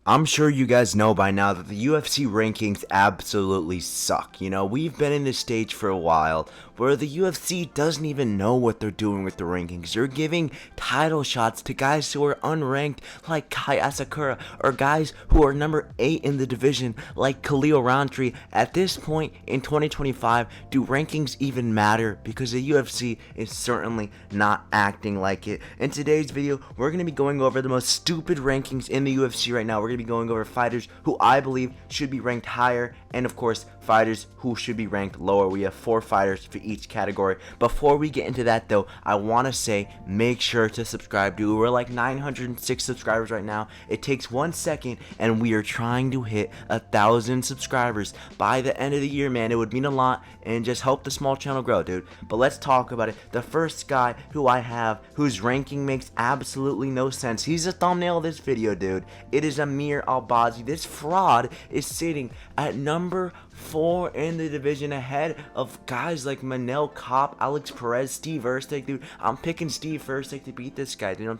I'm sure you guys know by now that the UFC rankings absolutely suck. You know, we've been in this stage for a while where the UFC doesn't even know what they're doing with the rankings. They're giving title shots to guys who are unranked like Kai Asakura, or guys who are number 8 in the division like Khalil Rountree. At this point in 2025, do rankings even matter? Because the UFC is certainly not acting like it. In today's video, we're going to be going over the most stupid rankings in the UFC right now. We're going to be going over fighters who I believe should be ranked higher, and of course fighters who should be ranked lower. We have 4 fighters for each category. Before we get into that though, I want to say make sure to subscribe, dude. We're like 906 subscribers right now. It takes 1 second and we are trying to hit 1,000 subscribers by the end of the year, man. It would mean a lot and just help the small channel grow, dude. But let's talk about it. The first guy who I have whose ranking makes absolutely no sense, he's the thumbnail of this video, dude. It is Amir Albazi. This fraud is sitting at number 4 in the division, ahead of guys like Manel Kape, Alex Perez, Steve Erceg, dude. I'm picking Steve Erceg to beat this guy, dude.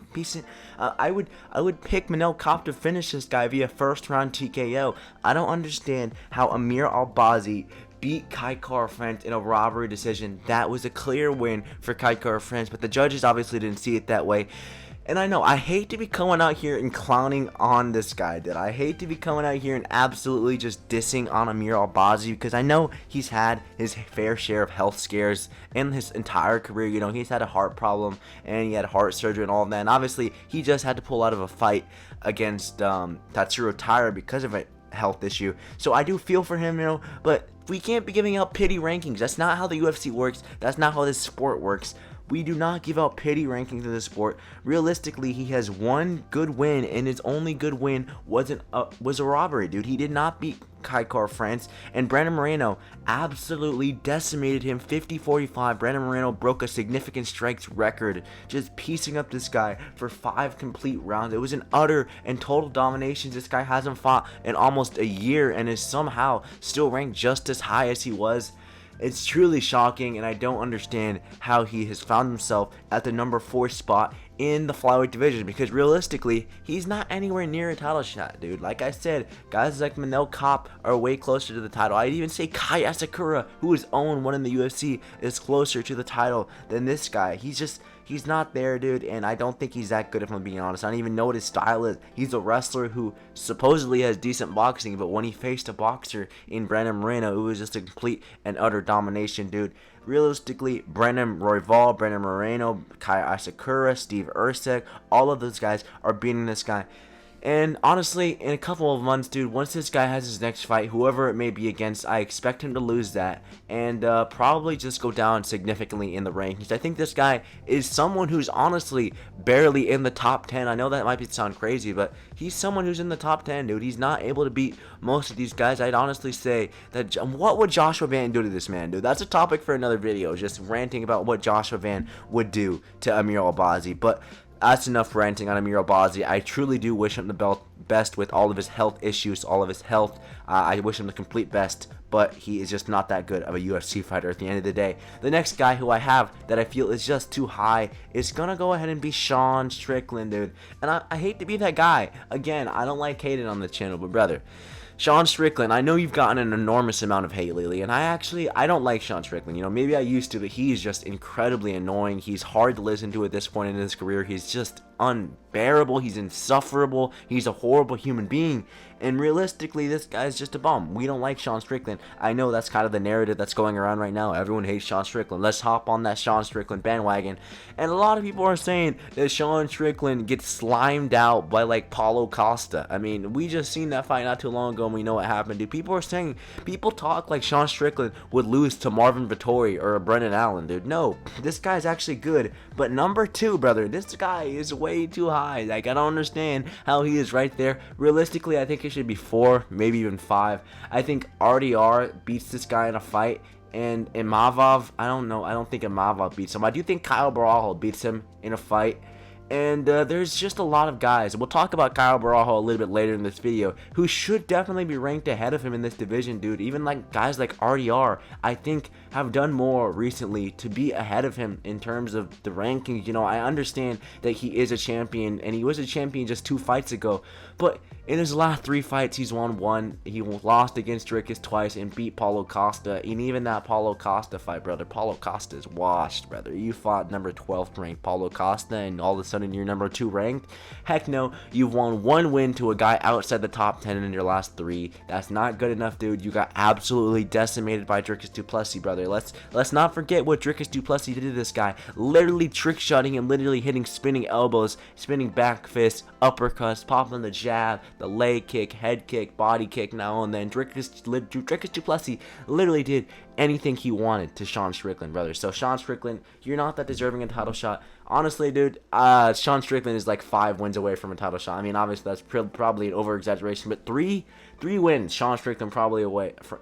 I would pick Manel Kape to finish this guy via first round TKO. I don't understand how Amir Albazi beat Kai Kara-France in a robbery decision. That was a clear win for Kai Kara-France, but the judges obviously didn't see it that way. And I know, I hate to be coming out here and clowning on this guy, dude. I hate to be coming out here and absolutely just dissing on Amir Albazi, because I know he's had his fair share of health scares in his entire career. You know, he's had a heart problem, and he had heart surgery and all of that. And obviously, he just had to pull out of a fight against Tatsuro Taira because of a health issue. So I do feel for him, you know, but we can't be giving out pity rankings. That's not how the UFC works. That's not how this sport works. We do not give out pity rankings in the sport. Realistically, he has one good win, and his only good win was a robbery, dude. He did not beat Kai Kara-France, and Brandon Moreno absolutely decimated him 50-45. Brandon Moreno broke a significant strikes record, just piecing up this guy for 5 complete rounds. It was an utter and total domination. This guy hasn't fought in almost a year and is somehow still ranked just as high as he was. It's truly shocking, and I don't understand how he has found himself at the number 4 spot in the flyweight division, because realistically, he's not anywhere near a title shot, dude. Like I said, guys like Manel Kape are way closer to the title. I'd even say Kai Asakura, who is 0-1 in the UFC, is closer to the title than this guy. He's not there, dude, and I don't think he's that good, if I'm being honest. I don't even know what his style is. He's a wrestler who supposedly has decent boxing, but when he faced a boxer in Brandon Moreno, it was just a complete and utter domination, dude. Realistically, Brandon Royval, Brandon Moreno, Kai Asakura, Steve Erceg, all of those guys are beating this guy. And honestly, in a couple of months, dude, once this guy has his next fight, whoever it may be against, I expect him to lose that and probably just go down significantly in the rankings. I think this guy is someone who's honestly barely in the top 10. I know that might sound crazy, but he's someone who's in the top 10, dude. He's not able to beat most of these guys. I'd honestly say that what would Joshua Van do to this man, dude? That's a topic for another video, just ranting about what Joshua Van would do to Amir Albazi. But that's enough ranting on Amir Albazi. I truly do wish him the best with all of his health issues, all of his health. I wish him the complete best, but he is just not that good of a UFC fighter at the end of the day. The next guy who I have that I feel is just too high is gonna go ahead and be Sean Strickland, dude. And I hate to be that guy. Again, I don't like hating on the channel, but brother, Sean Strickland, I know you've gotten an enormous amount of hate lately, and I don't like Sean Strickland. You know, maybe I used to, but he's just incredibly annoying. He's hard to listen to at this point in his career. He's just unbearable. He's insufferable. He's a horrible human being. And realistically, this guy's just a bum. We don't like Sean Strickland. I know that's kind of the narrative that's going around right now. Everyone hates Sean Strickland. Let's hop on that Sean Strickland bandwagon. And a lot of people are saying that Sean Strickland gets slimed out by like Paulo Costa. I mean, we just seen that fight not too long ago and we know what happened, dude. People talk like Sean Strickland would lose to Marvin Vettori or Brendan Allen, dude. No, this guy's actually good. But number 2, brother, this guy is way too high. Like, I don't understand how he is right there. Realistically, I think it should be 4, maybe even 5. I think RDR beats this guy in a fight, and Imavov, I don't know. I don't think Imavov beats him. I do think Kyle Baral beats him in a fight. And there's just a lot of guys. We'll talk about Kyle Baral a little bit later in this video, who should definitely be ranked ahead of him in this division, dude. Even like guys like RDR, I think, have done more recently to be ahead of him in terms of the rankings. You know, I understand that he is a champion, and he was a champion just 2 fights ago, but in his last 3 fights, he's won 1. He lost against Dricus twice and beat Paulo Costa. And even that Paulo Costa fight, brother, Paulo Costa is washed, brother. You fought number 12th ranked Paulo Costa, and all of a sudden you're number 2 ranked? Heck no, you've won 1 win to a guy outside the top 10 in your last 3. That's not good enough, dude. You got absolutely decimated by Dricus du Plessis, brother. Let's not forget what Dricus du Plessis did to this guy. Literally trick-shotting him, literally hitting spinning elbows, spinning back fists, uppercuts, popping the jab, the leg kick, head kick, body kick now and then. Dricus du Plessis literally did anything he wanted to Sean Strickland, brother. So Sean Strickland, you're not that deserving a title shot. Honestly, dude, Sean Strickland is like 5 wins away from a title shot. I mean, obviously that's probably an over-exaggeration, but three wins, Sean Strickland probably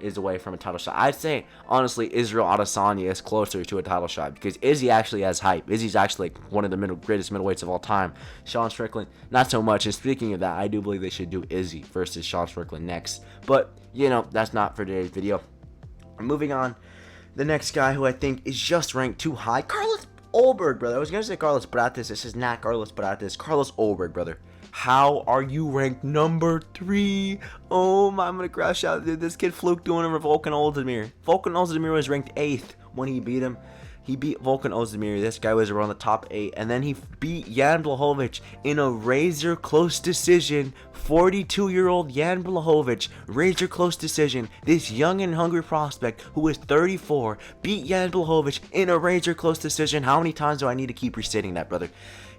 is away from a title shot. I'd say, honestly, Israel Adesanya is closer to a title shot because Izzy actually has hype. Izzy's actually like one of the greatest middleweights of all time. Sean Strickland, not so much. And speaking of that, I do believe they should do Izzy versus Sean Strickland next. But, you know, that's not for today's video. Moving on, the next guy who I think is just ranked too high, Carlos Olberg, brother. I was going to say Carlos Prates. This is not Carlos Prates. Carlos Olberg, brother. How are you ranked number 3? Oh my, I'm going to crash out. Dude, this kid fluked doing it for Volkan Ozdemir. Volkan Ozdemir was ranked 8th when he beat him. He beat Volkan Ozdemir. This guy was around the top 8. And then he beat Jan Blachowicz in a razor-close decision. 42-year-old Jan Blachowicz, razor-close decision. This young and hungry prospect who is 34 beat Jan Blachowicz in a razor-close decision. How many times do I need to keep restating that, brother?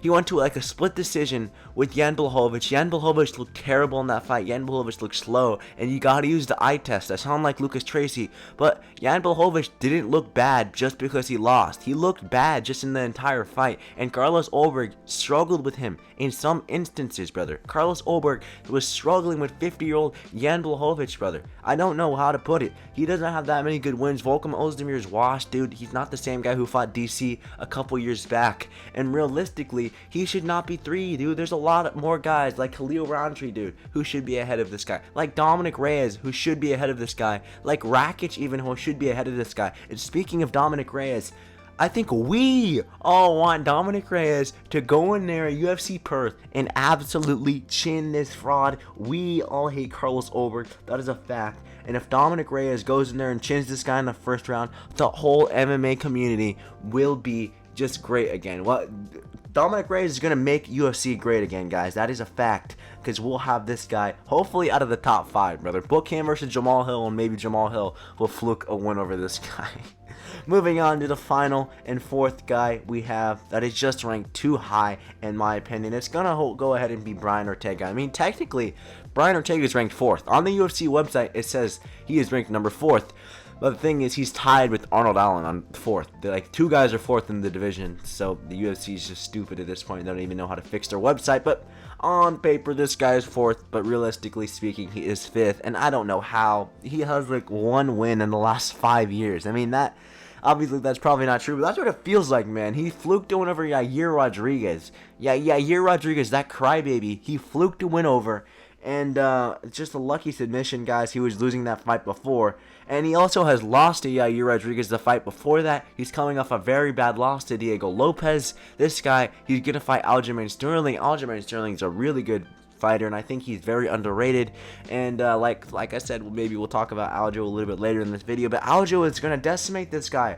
He went to like a split decision with Jan Blachowicz. Jan Blachowicz looked terrible in that fight. Jan Blachowicz looked slow, and you gotta use the eye test. I sound like Lucas Tracy, but Jan Blachowicz didn't look bad just because he lost. He looked bad just in the entire fight, and Carlos Olberg struggled with him in some instances, brother. Carlos Olberg was struggling with 50-year-old Jan Blachowicz, brother. I don't know how to put it. He doesn't have that many good wins. Volkan Ozdemir is washed, dude. He's not the same guy who fought DC a couple years back, and realistically, he should not be 3, dude. There's a lot more guys like Khalil Rountree, dude, who should be ahead of this guy. Like Dominic Reyes, who should be ahead of this guy. Like Rakic, even, who should be ahead of this guy. And speaking of Dominic Reyes, I think we all want Dominic Reyes to go in there at UFC Perth and absolutely chin this fraud. We all hate Carlos Olberg. That is a fact. And if Dominic Reyes goes in there and chins this guy in the first round, the whole MMA community will be just great again. Well, Dominic Reyes is going to make UFC great again, guys. That is a fact, because we'll have this guy hopefully out of the top 5, brother. Book him versus Jamal Hill, and maybe Jamal Hill will fluke a win over this guy. Moving on to the final and 4th guy we have that is just ranked too high, in my opinion. It's going to go ahead and be Brian Ortega. I mean, technically, Brian Ortega is ranked 4th. On the UFC website, it says he is ranked number 4th. But the thing is, he's tied with Arnold Allen on 4th. They're like 2 guys are 4th in the division. So the UFC is just stupid at this point. They don't even know how to fix their website. But on paper, this guy is 4th. But realistically speaking, he is 5th. And I don't know how. He has like 1 win in the last 5 years. I mean, that... Obviously, that's probably not true, but that's what it feels like, man. He fluked to win over Yair Rodriguez. Yair Rodriguez, that crybaby. He fluked to win over. And it's just a lucky submission, guys. He was losing that fight before. And he also has lost to Yair Rodriguez the fight before that. He's coming off a very bad loss to Diego Lopez. This guy, he's going to fight Aljamain Sterling. Aljamain Sterling is a really good fighter, and I think he's very underrated. And like I said, maybe we'll talk about Aljo a little bit later in this video, but Aljo is going to decimate this guy.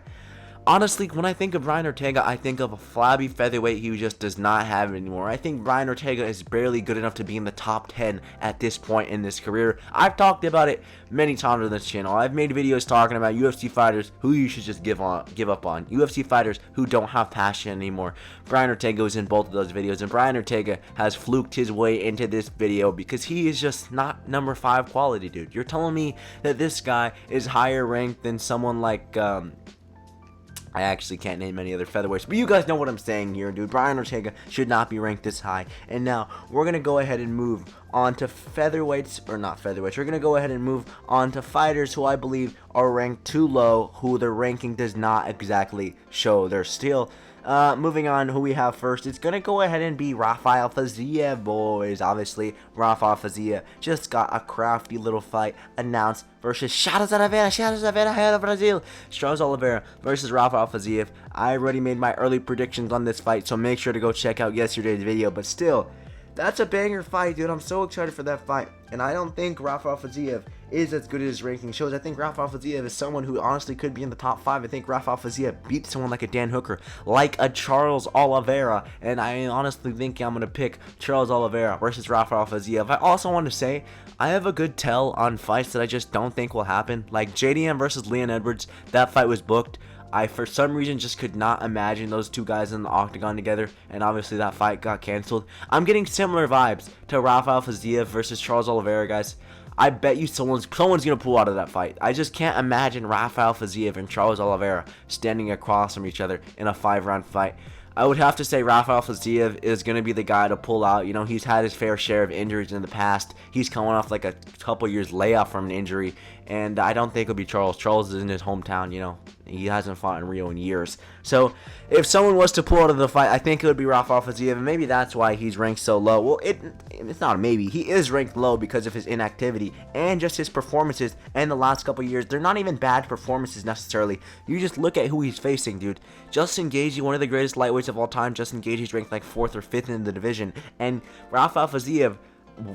Honestly, when I think of Brian Ortega, I think of a flabby featherweight he just does not have anymore. I think Brian Ortega is barely good enough to be in the top 10 at this point in his career. I've talked about it many times on this channel. I've made videos talking about UFC fighters who you should just give up on. UFC fighters who don't have passion anymore. Brian Ortega was in both of those videos, and Brian Ortega has fluked his way into this video because he is just not number 5 quality, dude. You're telling me that this guy is higher ranked than someone like... I actually can't name any other featherweights, but you guys know what I'm saying here, dude. Brian Ortega should not be ranked this high. And now, we're going to go ahead and move on to featherweights, or not featherweights. We're going to go ahead and move on to fighters who I believe are ranked too low, who their ranking does not exactly show. They're still Moving on, who we have first, it's going to go ahead and be Rafael Faziev, boys. Obviously, Rafael Faziev just got a crafty little fight announced versus Charles Oliveira, here of Brazil. Charles Oliveira versus Rafael Faziev. I already made my early predictions on this fight, so make sure to go check out yesterday's video. But still, that's a banger fight, dude. I'm so excited for that fight. And I don't think Rafael Faziev is as good as his ranking shows. I think Rafael Faziev is someone who honestly could be in the top 5. I think Rafael Faziev beat someone like a Dan Hooker, like a Charles Oliveira. And I honestly think I'm going to pick Charles Oliveira versus Rafael Faziev. I also want to say, I have a good tell on fights that I just don't think will happen. Like JDM versus Leon Edwards, that fight was booked. I, for some reason, just could not imagine those two guys in the octagon together, and obviously that fight got canceled. I'm getting similar vibes to Rafael Faziev versus Charles Oliveira, guys. I bet you someone's going to pull out of that fight. I just can't imagine Rafael Faziev and Charles Oliveira standing across from each other in a 5-round fight. I would have to say Rafael Faziev is going to be the guy to pull out. You know, he's had his fair share of injuries in the past. He's coming off like a couple years layoff from an injury, and I don't think it'll be Charles. Charles is in his hometown, you know. He hasn't fought in Rio in years. So, if someone was to pull out of the fight, I think it would be Rafael Faziev, and maybe that's why he's ranked so low. Well, it's not a maybe. He is ranked low because of his inactivity and just his performances in the last couple years. They're not even bad performances necessarily. You just look at who he's facing, dude. Justin Gaethje, one of the greatest lightweights of all time. Justin Gaethje's ranked like 4th or 5th in the division, and Rafael Faziev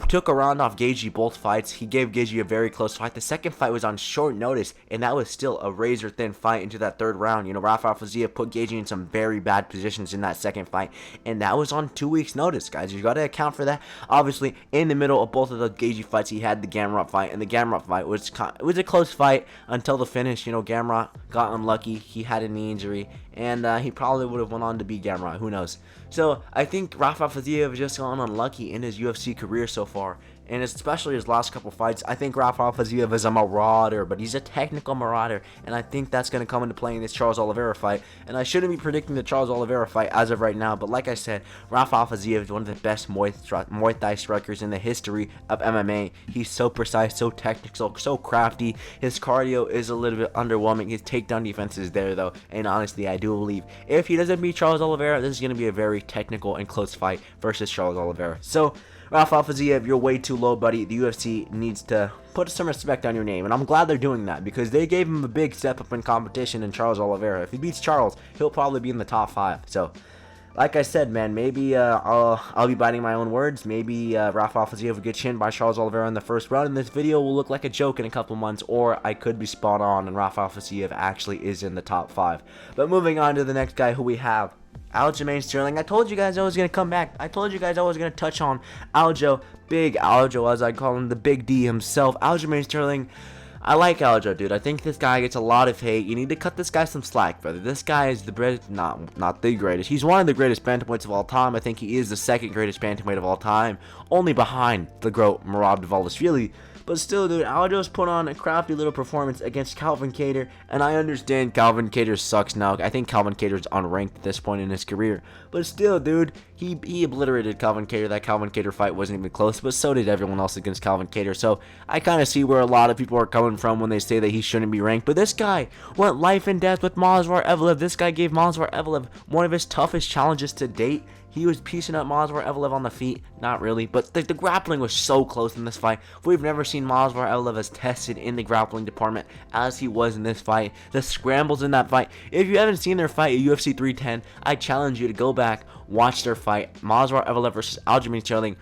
took a round off Gaethje both fights. He gave Gaethje a very close fight. The second fight was on short notice, and that was still a razor-thin fight into that 3rd round. You know, Rafael Faziev put Gaethje in some very bad positions in that second fight, and that was on 2 weeks' notice, guys. You got to account for that. Obviously, in the middle of both of the Gaethje fights, he had the Gamrot fight, and the Gamrot fight was a close fight until the finish. You know, Gamrot got unlucky. He had a knee injury, and he probably would have went on to beat Gamrot. Who knows? So, I think Rafael Faziev has just gone unlucky in his UFC career so far, and especially his last couple fights. I think Rafael Faziev is a marauder, but he's a technical marauder, and I think that's going to come into play in this Charles Oliveira fight. And I shouldn't be predicting the Charles Oliveira fight as of right now, but like I said, Rafael Faziev is one of the best Muay Thai strikers in the history of MMA. He's so precise, so technical, so crafty. His cardio is a little bit underwhelming. His takedown defense is there, though, and honestly, I do believe if he doesn't beat Charles Oliveira, this is going to be a very technical and close fight versus Charles Oliveira. So, Rafael Faziev, you're way too low, buddy. The UFC needs to put some respect on your name, and I'm glad they're doing that because they gave him a big step up in competition in Charles Oliveira. If he beats Charles, he'll probably be in the top 5. So, like I said, man, maybe I'll be biting my own words. Maybe Rafael Faziev will get chinned by Charles Oliveira in the 1st round, and this video will look like a joke in a couple months, or I could be spot on, and Rafael Faziev actually is in the top 5. But moving on to the next guy who we have, Aljamain Sterling. I told you guys I was going to come back. I told you guys I was going to touch on Aljo, Big Aljo, as I call him, the Big D himself. Aljamain Sterling. I like Aljo, dude. I think this guy gets a lot of hate. You need to cut this guy some slack, brother. This guy is the greatest, not the greatest. He's one of the greatest bantamweights of all time. I think he is the 2nd greatest bantamweight of all time, only behind the GOAT Merab Dvalishvili. But still, dude, Aljo's put on a crafty little performance against Calvin Kattar, and I understand Calvin Kattar sucks now. I think Calvin Kattar's unranked at this point in his career. But still, dude, he obliterated Calvin Kattar. That Calvin Kattar fight wasn't even close, but so did everyone else against Calvin Kattar. So I kind of see where a lot of people are coming from when they say that he shouldn't be ranked. But this guy went life and death with Movsar Evloev. This guy gave Movsar Evloev one of his toughest challenges to date. He was piecing up Movsar Evloev on the feet. Not really, but the grappling was so close in this fight. We've never seen Movsar Evloev as tested in the grappling department as he was in this fight. The scrambles in that fight. If you haven't seen their fight at UFC 310, I challenge you to go back, watch their fight. Movsar Evloev versus Aljamain Sterling.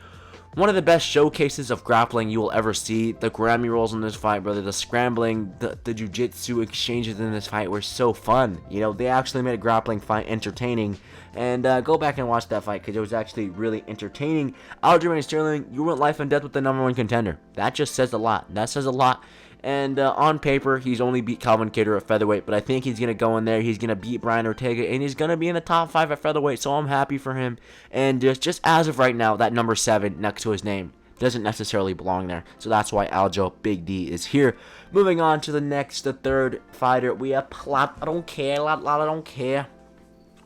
One of the best showcases of grappling you will ever see. The Grammy rolls in this fight, brother. The scrambling, the jiu-jitsu exchanges in this fight were so fun. You know, they actually made a grappling fight entertaining. And go back and watch that fight because it was actually really entertaining. Aljamain Sterling, you went life and death with the #1 contender. That just says a lot. That says a lot. And on paper, he's only beat Calvin Kattar at featherweight, but I think he's going to go in there. He's going to beat Brian Ortega, and he's going to be in the top 5 at featherweight, so I'm happy for him. And just as of right now, that number 7 next to his name doesn't necessarily belong there. So that's why Aljo, Big D, is here. Moving on to the 3rd fighter, we have I don't care.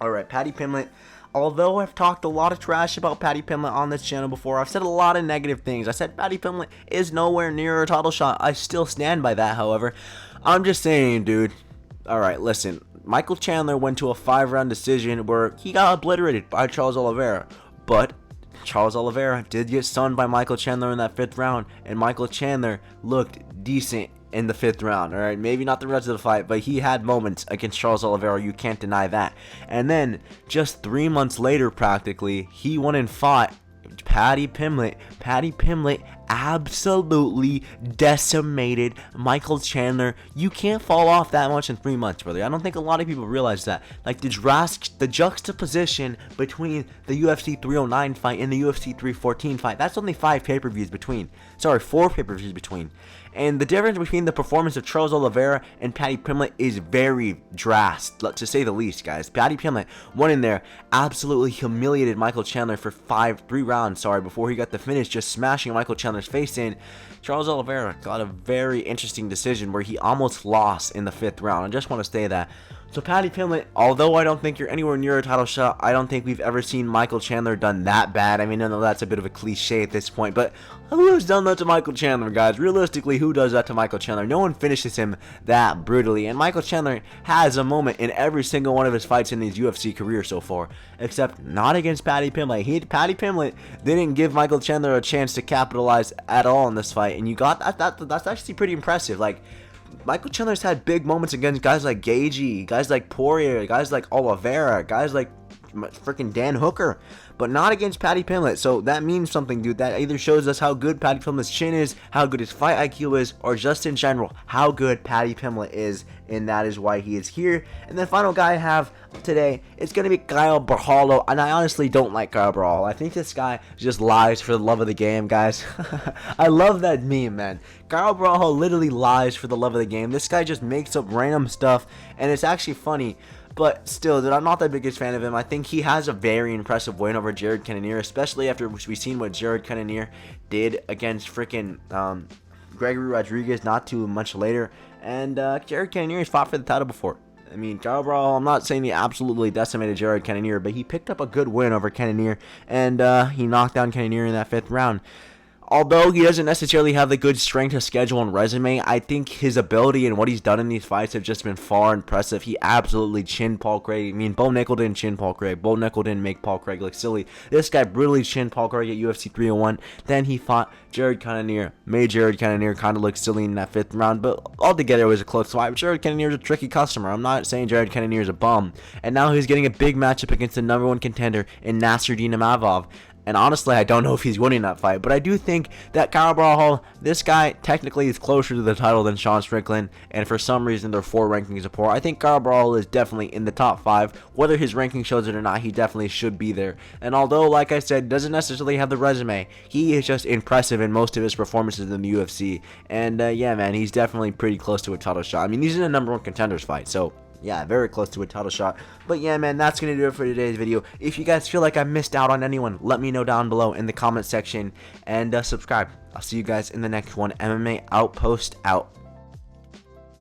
All right, Paddy Pimblett. Although I've talked a lot of trash about Paddy Pimblett on this channel before, I've said a lot of negative things. I said Paddy Pimblett is nowhere near a title shot. I still stand by that, however. I'm just saying, dude. All right, listen. Michael Chandler went to a 5-round decision where he got obliterated by Charles Oliveira. But Charles Oliveira did get stunned by Michael Chandler in that 5th round, and Michael Chandler looked decent in the 5th round. All right, maybe not the rest of the fight, but he had moments against Charles Oliveira. You can't deny that. And then just 3 months later, practically, he went and fought Paddy Pimblett. Paddy Pimblett absolutely decimated Michael Chandler. You can't fall off that much in 3 months, brother. I don't think a lot of people realize that. Like the juxtaposition between the UFC 309 fight and the UFC 314 fight, that's only 5 pay-per-views between. Sorry, 4 pay-per-views between. And the difference between the performance of Charles Oliveira and Paddy Pimblett is very drastic, to say the least, guys. Paddy Pimblett went in there, absolutely humiliated Michael Chandler for 3 rounds, before he got the finish, just smashing Michael Chandler's face in. Charles Oliveira got a very interesting decision where he almost lost in the 5th round. I just want to say that. So Paddy Pimblett, although I don't think you're anywhere near a title shot, I don't think we've ever seen Michael Chandler done that bad. I mean, I know that's a bit of a cliche at this point, but who has done that to Michael Chandler, guys? Realistically, who does that to Michael Chandler? No one finishes him that brutally, and Michael Chandler has a moment in every single one of his fights in his UFC career so far, except not against Paddy Pimblett. Paddy Pimblett didn't give Michael Chandler a chance to capitalize at all in this fight, and you got that's actually pretty impressive. Like, Michael Chandler's had big moments against guys like Gaethje, guys like Poirier, guys like Oliveira, guys like freaking Dan Hooker, but not against Paddy Pimblett. So that means something, dude. That either shows us how good Paddy Pimblett's chin is, how good his fight IQ is, or just in general how good Paddy Pimblett is, and that is why he is here. And the final guy I have today is going to be Kyle Baral, and I honestly don't like Kyle Baral. I think this guy just lies for the love of the game, guys. I love that meme, man. Kyle Baral literally lies for the love of the game. This guy just makes up random stuff, and it's actually funny. But still, dude, I'm not the biggest fan of him. I think he has a very impressive win over Jared Cannonier, especially after we've seen what Jared Cannonier did against freaking Gregory Rodriguez not too much later. And Jared Cannonier has fought for the title before. I mean, Kyle Baral, I'm not saying he absolutely decimated Jared Cannonier, but he picked up a good win over Cannonier, and he knocked down Cannonier in that 5th round. Although he doesn't necessarily have the good strength of schedule and resume, I think his ability and what he's done in these fights have just been far impressive. He absolutely chinned Paul Craig. I mean, Bo Nickel didn't chin Paul Craig. Bo Nickel didn't make Paul Craig look silly. This guy brutally chinned Paul Craig at UFC 301. Then he fought Jared Cannonier. Made Jared Cannonier kind of look silly in that 5th round, but altogether it was a close fight. But Jared Cannonier is a tricky customer. I'm not saying Jared Cannonier is a bum. And now he's getting a big matchup against the #1 contender in Nasruddin Imavov. And honestly, I don't know if he's winning that fight, but I do think that Kyle Baral, this guy technically is closer to the title than Sean Strickland, and for some reason their 4 rankings apart. I think Kyle Baral is definitely in the top 5. Whether his ranking shows it or not, he definitely should be there. And although, like I said, doesn't necessarily have the resume, he is just impressive in most of his performances in the UFC. And yeah, man, he's definitely pretty close to a title shot. I mean, he's in a #1 contenders fight, so yeah, very close to a title shot. But yeah, man, that's going to do it for today's video. If you guys feel like I missed out on anyone, let me know down below in the comment section, and subscribe. I'll see you guys in the next one. MMA Outpost out.